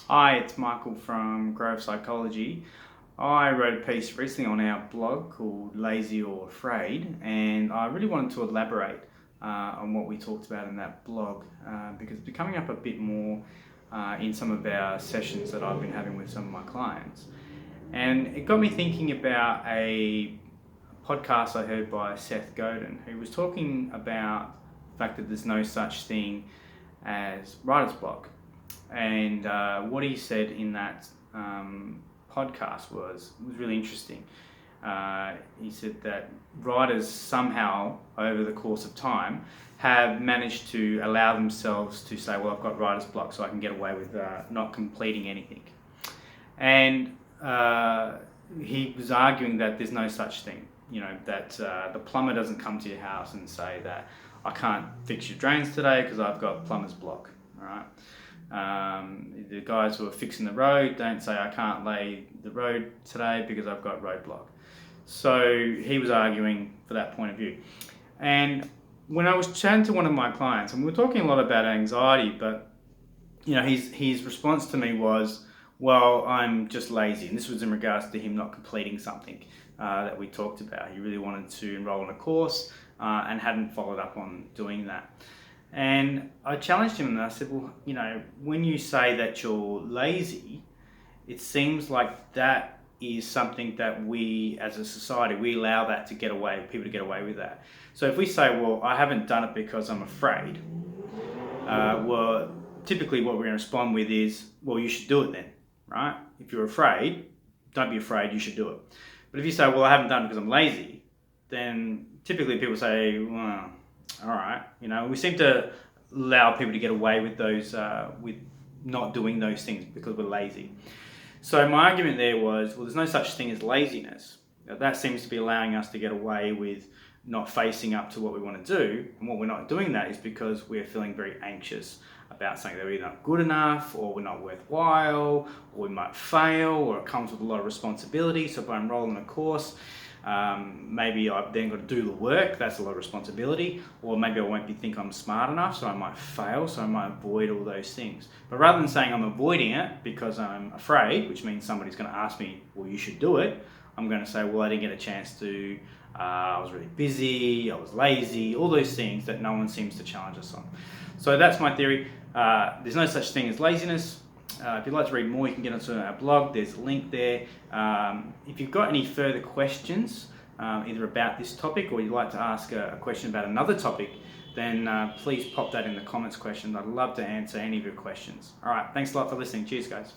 Hi, it's Michael from Grove Psychology. I wrote a piece recently on our blog called Lazy or Afraid, and I really wanted to elaborate on what we talked about in that blog because it's been coming up a bit more in some of our sessions that I've been having with some of my clients. And it got me thinking about a podcast I heard by Seth Godin, who was talking about the fact that there's no such thing as writer's block. And what he said in that podcast was really interesting. He said that writers somehow, over the course of time, have managed to allow themselves to say, well, I've got writer's block, so I can get away with not completing anything. And he was arguing that there's no such thing, that the plumber doesn't come to your house and say that I can't fix your drains today because I've got plumber's block, all right? The guys who are fixing the road don't say I can't lay the road today because I've got roadblock. So he was arguing for that point of view. And when I was chatting to one of my clients, and we were talking a lot about anxiety, but his response to me was, well, I'm just lazy. And this was in regards to him not completing something that we talked about. He really wanted to enroll in a course and hadn't followed up on doing that. And I challenged him and I said, well, when you say that you're lazy, it seems like that is something that we as a society, we allow that to get away, people to get away with that. So if we say, well, I haven't done it because I'm afraid, well, typically what we're going to respond with is, well, you should do it then, right? If you're afraid, don't be afraid, you should do it. But if you say, well, I haven't done it because I'm lazy, then typically people say, well, all right, we seem to allow people to get away with those, with not doing those things because we're lazy. So my argument there was, well, there's no such thing as laziness. That seems to be allowing us to get away with not facing up to what we want to do. And what we're not doing that is because we're feeling very anxious about something that we're not good enough, or we're not worthwhile, or we might fail, or it comes with a lot of responsibility. So if I enroll in a course, maybe I've then got to do the work, that's a lot of responsibility, or maybe I won't think I'm smart enough, so I might fail, so I might avoid all those things. But rather than saying I'm avoiding it because I'm afraid, which means somebody's going to ask me, well, you should do it, I'm going to say, well, I didn't get a chance to, I was really busy, I was lazy, all those things that no one seems to challenge us on. So that's my theory. There's no such thing as laziness. If you'd like to read more, you can get onto our blog. There's a link there. If you've got any further questions, either about this topic or you'd like to ask a question about another topic, then please pop that in the comments question. I'd love to answer any of your questions. All right, thanks a lot for listening. Cheers, guys.